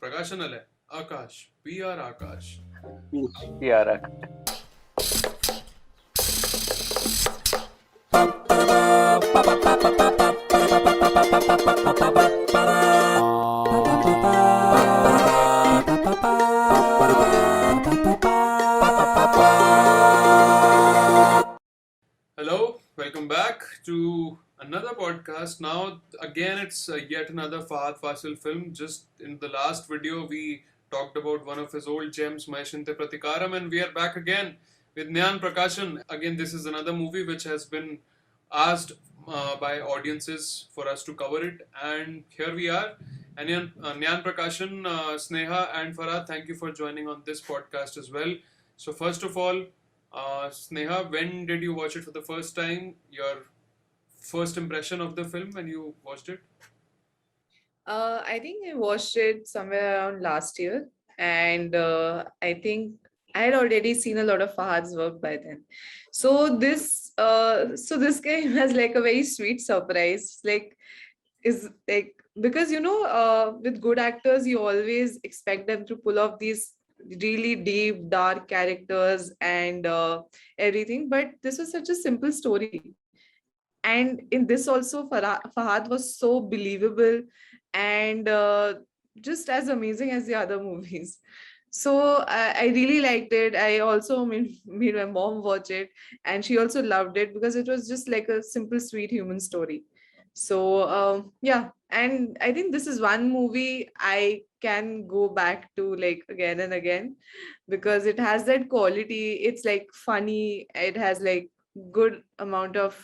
Prakashan alay. Akash. We are Akash. Yeah. Hello, welcome back to another podcast. Now, again, it's yet another Fahadh Faasil film. Just in the last video, we talked about one of his old gems, Maheshinte Pratikaram, and we are back again with NJAN Prakashan. Again, this is another movie which has been asked by audiences for us to cover it, and here we are. And NJAN Prakashan, Sneha, and Farhad, thank you for joining on this podcast as well. So, first of all, Sneha, when did you watch it for the first time? Your first impression of the film when you watched it? I think I watched it somewhere around last year, and I think I had already seen a lot of Fahad's work by then. So this came as like a very sweet surprise. Like, is like because with good actors, you always expect them to pull off these really deep, dark characters and everything. But this was such a simple story, and in this also Fahad was so believable and just as amazing as the other movies. So I really liked it. I also made my mom watch it, and she also loved it because it was just like a simple sweet human story. So yeah, and I think this is one movie I can go back to like again and again because it has that quality. It's like funny, it has like good amount of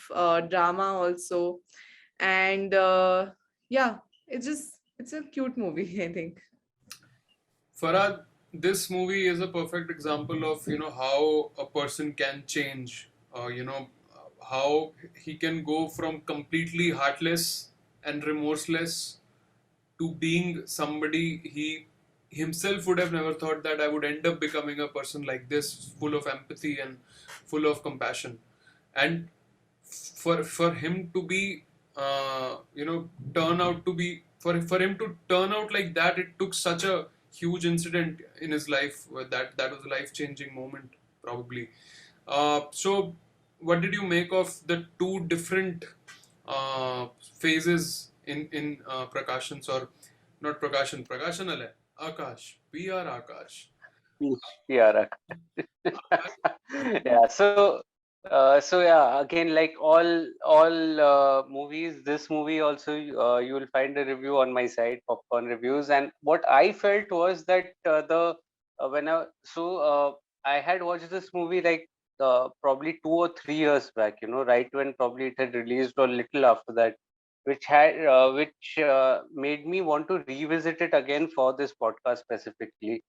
drama also, and yeah, it's a cute movie. I think. Farad, this movie is a perfect example of how a person can change. How he can go from completely heartless and remorseless to being somebody he himself would have never thought that I would end up becoming a person like this, full of empathy and full of compassion. And for him to be, turn out to be for him to turn out like that, it took such a huge incident in his life that was a life changing moment probably. So, what did you make of the two different phases in Prakashan's, or not Prakashan, Prakashan alay, Akash. We are Akash. Yeah. Yeah. So yeah, again, like all movies, this movie also you will find a review on my site, Popcorn Reviews. And what I felt was that the when I so I had watched this movie like probably 2 or 3 years back, right when probably it had released or little after that, which made me want to revisit it again for this podcast specifically.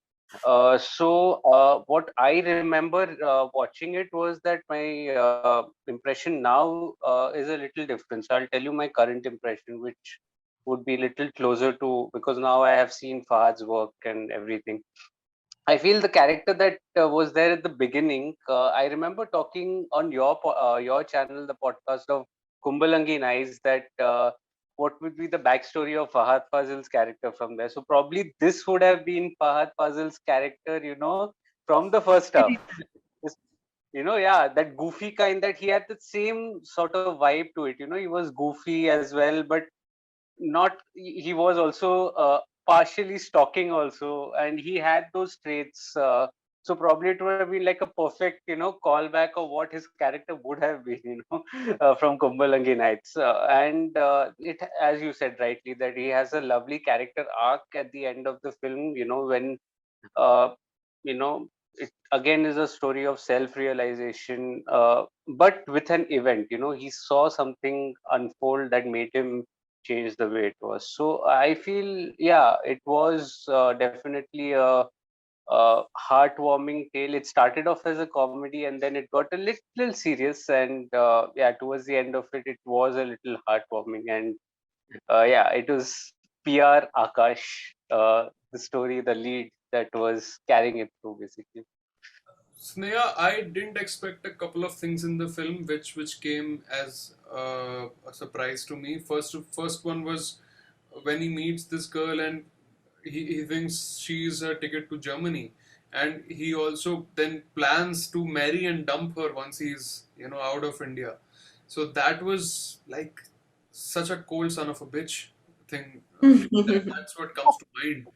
What I remember watching it was that my impression now is a little different. So I'll tell you my current impression, which would be a little closer to, because now I have seen Fahad's work and everything. I feel the character that was there at the beginning. I remember talking on your channel, the podcast of Kumbalangi Nice, that what would be the backstory of Fahad Fazil's character from there. So probably this would have been Fahad Fazil's character, from the first half. This- yeah, that goofy kind, that he had the same sort of vibe to it. He was goofy as well, but not he was also partially stalking also, and he had those traits, so probably it would have been like a perfect callback of what his character would have been, from Kumbalangi Nights. And it, as you said rightly, that he has a lovely character arc at the end of the film, when uh, you know it again is a story of self realization, but with an event. He saw something unfold that made him change the way it was. So I feel, yeah, it was definitely a heartwarming tale. It started off as a comedy, and then it got a little serious, and yeah, towards the end of it, it was a little heartwarming. And yeah, it was PR Akash, the story, the lead that was carrying it through, basically. Sneha, I didn't expect a couple of things in the film which came as a surprise to me. First one was when he meets this girl, and he thinks she's a ticket to Germany, and he also then plans to marry and dump her once he's out of India. So that was like such a cold son of a bitch thing. That's what comes to mind.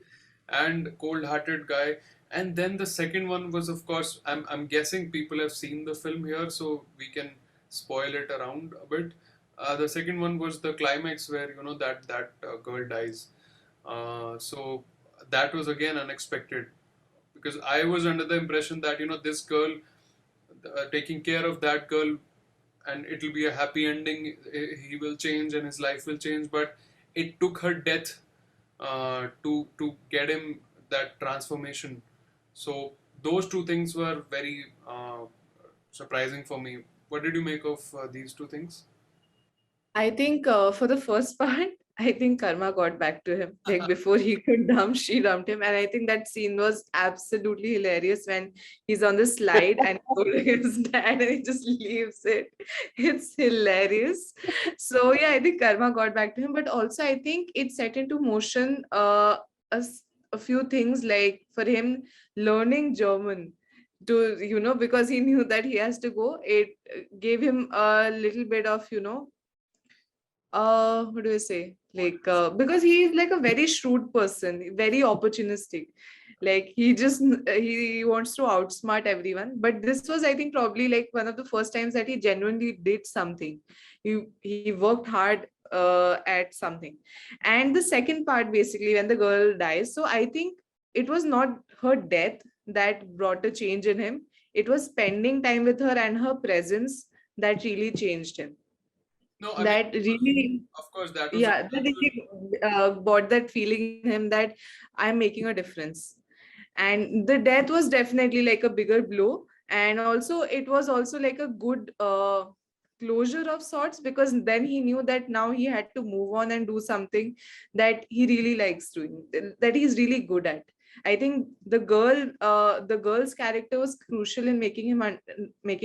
And cold-hearted guy. And then the second one was, of course, I'm guessing people have seen the film here, so we can spoil it around a bit. The second one was the climax where that girl dies. So that was again unexpected, because I was under the impression that this girl, taking care of that girl, and it'll be a happy ending. He will change and his life will change, but it took her death to get him that transformation. So those two things were very surprising for me. What did you make of these two things? I think for the first part, I think karma got back to him. Like before he could dump, she dumped him. And I think that scene was absolutely hilarious when he's on the slide and his dad and he just leaves it. It's hilarious. So yeah, I think karma got back to him. But also I think it set into motion a few things, like for him learning German to, because he knew that he has to go. It gave him a little bit of, what do I say? Like, because he is like a very shrewd person, very opportunistic. Like he wants to outsmart everyone. But this was, I think, probably like one of the first times that he genuinely did something. He worked hard at something. And the second part, basically, when the girl dies. So I think it was not her death that brought a change in him. It was spending time with her and her presence that really changed him. No, I mean, That really, of course, that was a yeah, that gradual. really brought that feeling in him that I'm making a difference. And the death was definitely like a bigger blow, and also it was also like a good closure of sorts, because then he knew that now he had to move on and do something that he really likes doing, that he's really good at. I think the girl's character was crucial in making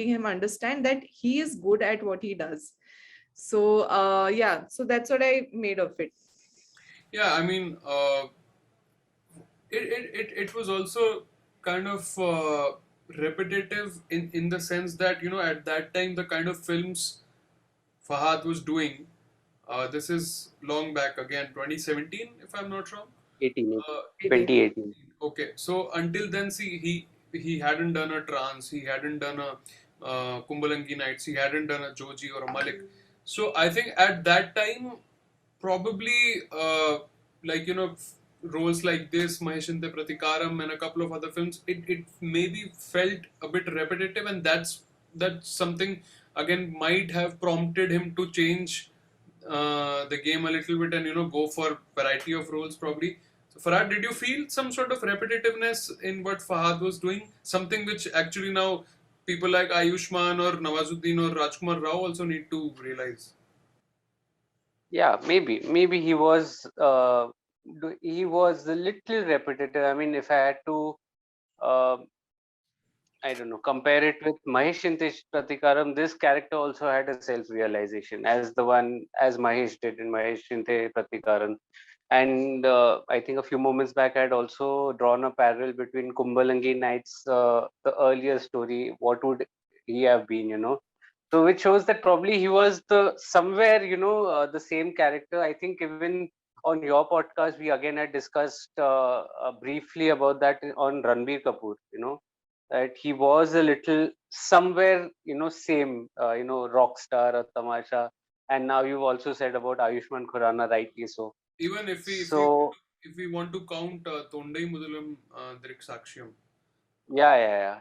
him understand that he is good at what he does. So yeah, so that's what I made of it. Yeah, I mean, it was also kind of repetitive in the sense that at that time the kind of films Fahad was doing. This is long back again, 2017, if I'm not wrong. 18, Uh, 2018. okay, so until then, see, he hadn't done a trance, he hadn't done a Kumbalangi Nights, he hadn't done a Joji or a Malik. So I think at that time, probably like roles like this, Maheshinte Pratikaram, and a couple of other films, it maybe felt a bit repetitive, and that's something again might have prompted him to change the game a little bit and go for variety of roles probably. So Farhad, did you feel some sort of repetitiveness in what Fahad was doing? Something which actually now people like Ayushman or Nawazuddin or Rajkumar Rao also need to realize. Yeah, maybe he was a little repetitive. I mean, if I had to uh, I don't know, compare it with Mahesh Shintesh Pratikaram, this character also had a self-realization as the one as Mahesh did in Mahesh Shinte Pratikaram. And I think a few moments back, I had also drawn a parallel between Kumbalangi Nights, the earlier story. What would he have been, So which shows that probably he was the somewhere, the same character. I think even on your podcast, we again had discussed briefly about that on Ranbir Kapoor, that he was a little somewhere, same, rock star or tamasha. And now you've also said about Ayushman Khurrana, rightly so. Even So if we want to count Tondai Mudalam Driksakshiyam. yeah, yeah, yeah.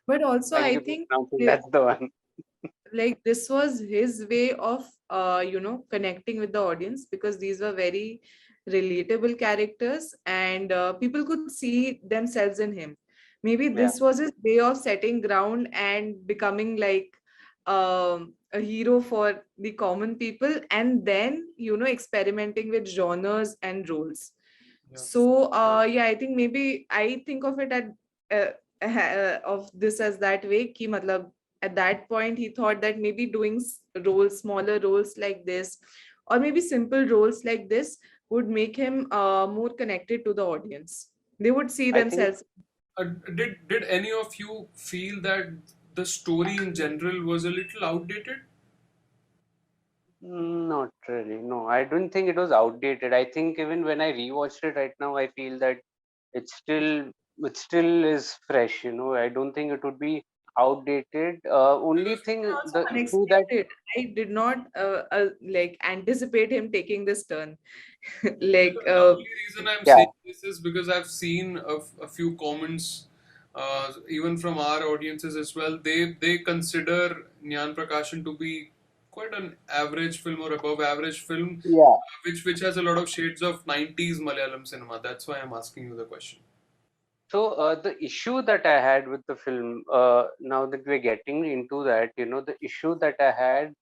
But also Thank I you for think pronouncing that's the one. like this was his way of connecting with the audience, because these were very relatable characters, and people could see themselves in him. Maybe Yeah. this was his way of setting ground and becoming like a hero for the common people, and then experimenting with genres and roles. Yeah. So yeah, I think maybe I think of it of this as that way ki matlab, at that point he thought that maybe doing roles, smaller roles like this, or maybe simple roles like this would make him more connected to the audience. They would see I think themselves. Did any of you feel that the story in general was a little outdated? not really. No, I don't think it was outdated. I think even when I rewatched it right now, I feel that it's still it still is fresh. I don't think it would be outdated. Only Because thing, Also the issue that unexpected. I did not like anticipate him taking this turn. Like the only reason I'm yeah, saying this is because I've seen a few comments, even from our audiences as well. They consider Nyan Prakashan to be quite an average film or above average film, yeah. which has a lot of shades of 90s Malayalam cinema. That's why I'm asking you the question. So the issue that I had with the film, now that we're getting into that, the issue that I had,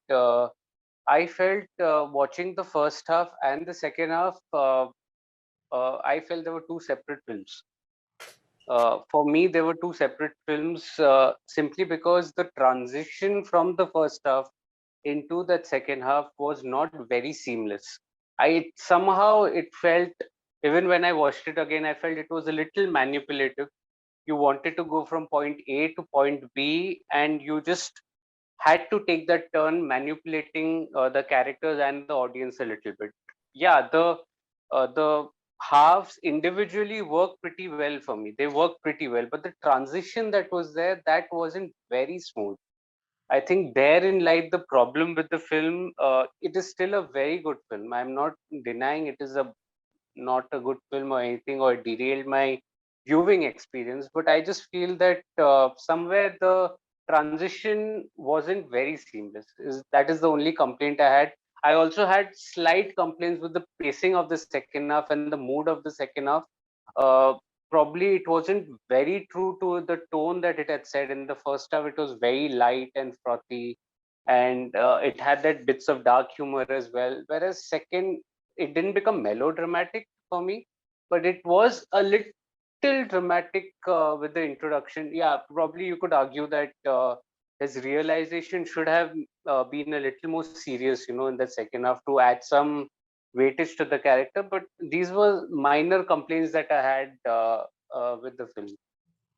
I felt watching the first half and the second half, I felt there were two separate films. For me, there were two separate films simply because the transition from the first half into that second half was not very seamless. I somehow it felt, even when I watched it again, I felt it was a little manipulative. You wanted to go from point A to point B, and you just had to take that turn manipulating the characters and the audience a little bit. Yeah, the halves individually work pretty well for me. They work pretty well, but the transition that was there, that wasn't very smooth. I think therein lied the problem with the film. It is still a very good film. I'm not denying it is a not a good film or anything, or it derailed my viewing experience, but I just feel that somewhere the transition wasn't very seamless. That is the only complaint I had. I also had slight complaints with the pacing of the second half and the mood of the second half. uh, Probably it wasn't very true to the tone that it had said in the first half. It was very light and frothy, and it had that bits of dark humor as well, whereas second, it didn't become melodramatic for me, but it was a little dramatic with the introduction. Yeah, probably you could argue that his realization should have been a little more serious, in the second half to add some weightage to the character. But these were minor complaints that I had with the film.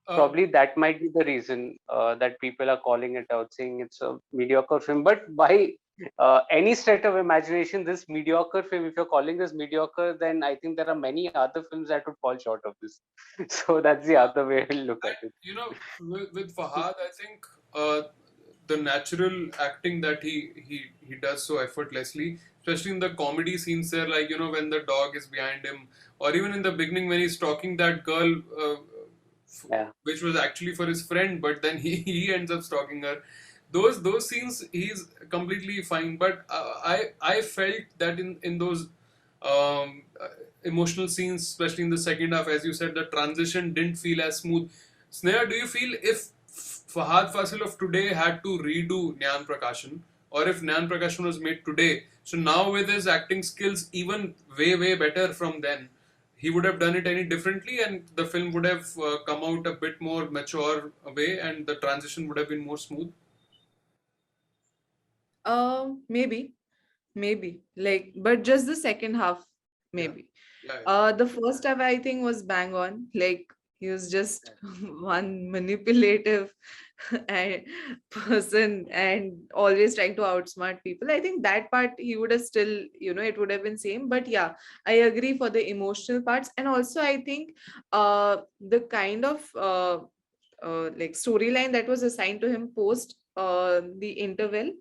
Uh, Probably that might be the reason that people are calling it out, saying it's a mediocre film. But by any stretch of imagination, this mediocre film, if you're calling this mediocre, then I think there are many other films that would fall short of this. So that's the other way to look I, at it. with Fahad, I think the natural acting that he does so effortlessly, especially in the comedy scenes there, like when the dog is behind him, or even in the beginning when he's stalking that girl, Yeah. which was actually for his friend, but then he ends up stalking her. Those scenes he's completely fine, but I felt that in those emotional scenes, especially in the second half, as you said, the transition didn't feel as smooth. Sneha, do you feel if Fahad Fasil of today had to redo Nyan Prakashan, or if Nyan Prakashan was made today, so now with his acting skills even way better from then, he would have done it any differently, and the film would have come out a bit more mature way, and the transition would have been more smooth? Maybe, maybe like, but just the second half, Yeah, maybe. yeah. The first half I think was bang on. Like he was just one manipulative and person and always trying to outsmart people. I think that part he would have still, it would have been same. But yeah, I agree for the emotional parts, and also I think the kind of like storyline that was assigned to him post the interval,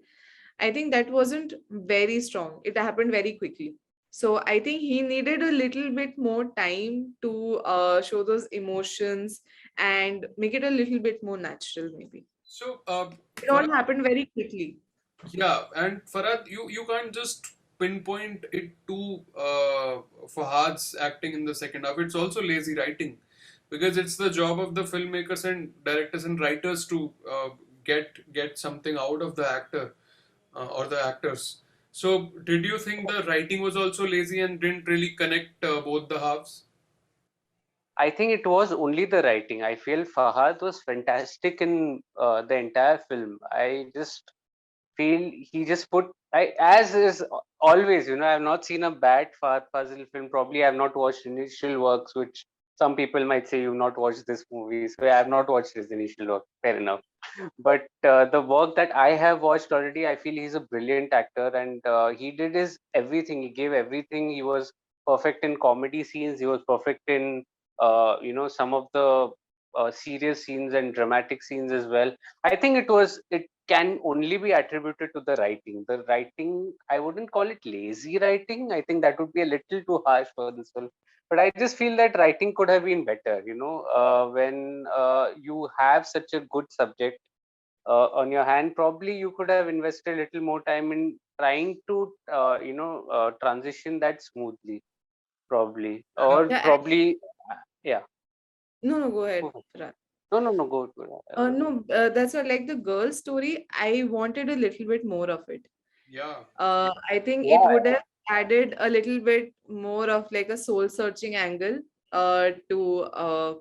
I think that wasn't very strong. It happened very quickly. So I think he needed a little bit more time to show those emotions and make it a little bit more natural, maybe. So, It all Farad, happened very quickly. yeah, and Farad, you can't just pinpoint it to Fahad's acting in the second half. It's also lazy writing, because it's the job of the filmmakers and directors and writers to get something out of the actor or the actors. So, did you think the writing was also lazy and didn't really connect both the halves? I think it was only the writing. I feel Fahad was fantastic in the entire film. I just feel he just put as is always, I have not seen a bad Fahad Faasil film. Probably I have not watched initial works, which some people might say you've not watched this movie. So I have not watched his initial work. Fair enough. But the work that I have watched already, I feel he's a brilliant actor, and he did his everything. He gave everything. He was perfect in comedy scenes. He was perfect in some of the serious scenes and dramatic scenes as well. I think it can only be attributed to the writing. The writing, I wouldn't call it lazy writing. I think that would be a little too harsh for this film. But I just feel that writing could have been better. When you have such a good subject on your hand, probably you could have invested a little more time in trying to transition that smoothly, probably, And or Yeah, probably, yeah. no, go ahead, Mhm. Farhan. No, go to it. No, that's what, like the girl story, I wanted a little bit more of it. yeah, I think it would Yeah, have added a little bit more of like a soul searching angle to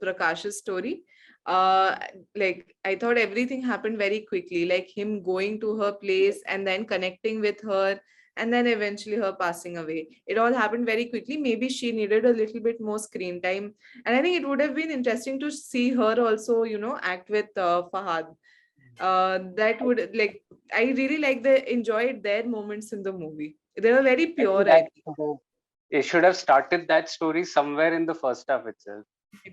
Prakash's story. Uh, like I thought everything happened very quickly, like him going to her place and then connecting with her, and then eventually her passing away. It all happened very quickly. Maybe she needed a little bit more screen time, and I think it would have been interesting to see her also, act with Fahad. That would, like, I really like the enjoyed their moments in the movie. They were very I think pure, that it should have started that story somewhere in the first half itself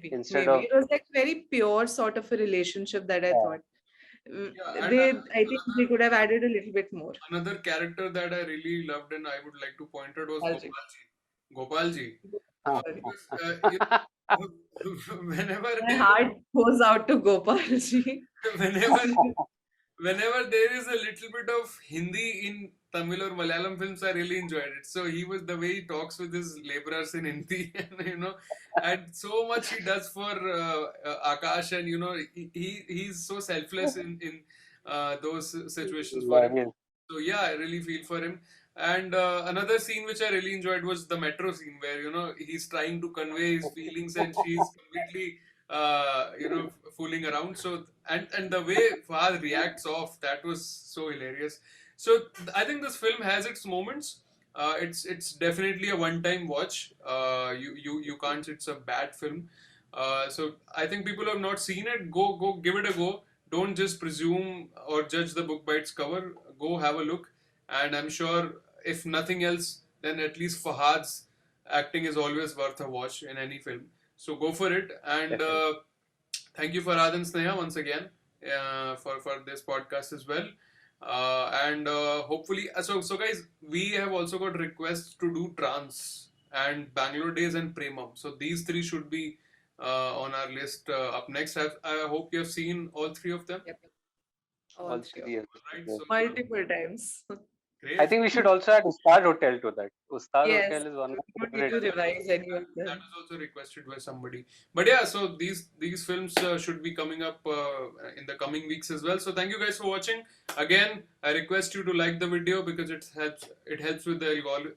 instead maybe of. it was like very pure sort of a relationship that I Yeah. thought. yeah. And I think they could have added a little bit more. another character that I really loved and I would like to point out was Nostalgic. Gopalji. Gopalji. Sorry. Because whenever My heart goes out to Gopalji. whenever whenever there is a little bit of Hindi in Tamil or Malayalam films, I really enjoyed it. So he was the way he talks with his laborers in Hindi, and so much he does for Akash, and he's so selfless in those situations for him. Hilarious. So yeah, I really feel for him. And another scene which I really enjoyed was the metro scene where he's trying to convey his feelings and she's completely fooling around. So and the way Fahad reacts off, that was so hilarious. So I think this film has its moments. It's definitely a one-time watch. You can't. It's a bad film. So I think people who have not seen it, go give it a go. Don't just presume or judge the book by its cover. Go have a look, and I'm sure if nothing else, then at least Fahad's acting is always worth a watch in any film. So go for it, and Definitely. thank you Farhad and Sneha once again for this podcast as well. And hopefully, so guys, we have also got requests to do Trans and Bangalore Days and Premam. So these three should be on our list up next. I hope you have seen all three of them. Yep, all All three of three them. years. Right. Yes. So Multiple times. I great. think we should also add Ustad Hotel to that. Ustad Yes, Hotel is one of we my don't need favorite to films. revise any of That them. was also requested by somebody. But yeah, so these films should be coming up in the coming weeks as well. So thank you guys for watching. Again, I request you to like the video because it helps with the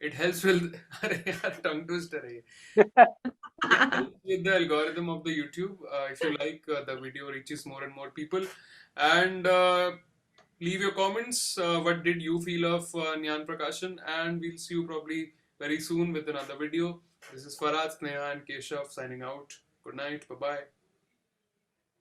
it helps with अरे यार, tongue twister है ये. It helps with the algorithm of the YouTube. If you like, the video reaches more and more people. And leave your comments. What did you feel of NJAN Prakashan? And we'll see you probably very soon with another video. This is Farhad, Sneha, and Keshav signing out. Good night. Bye bye.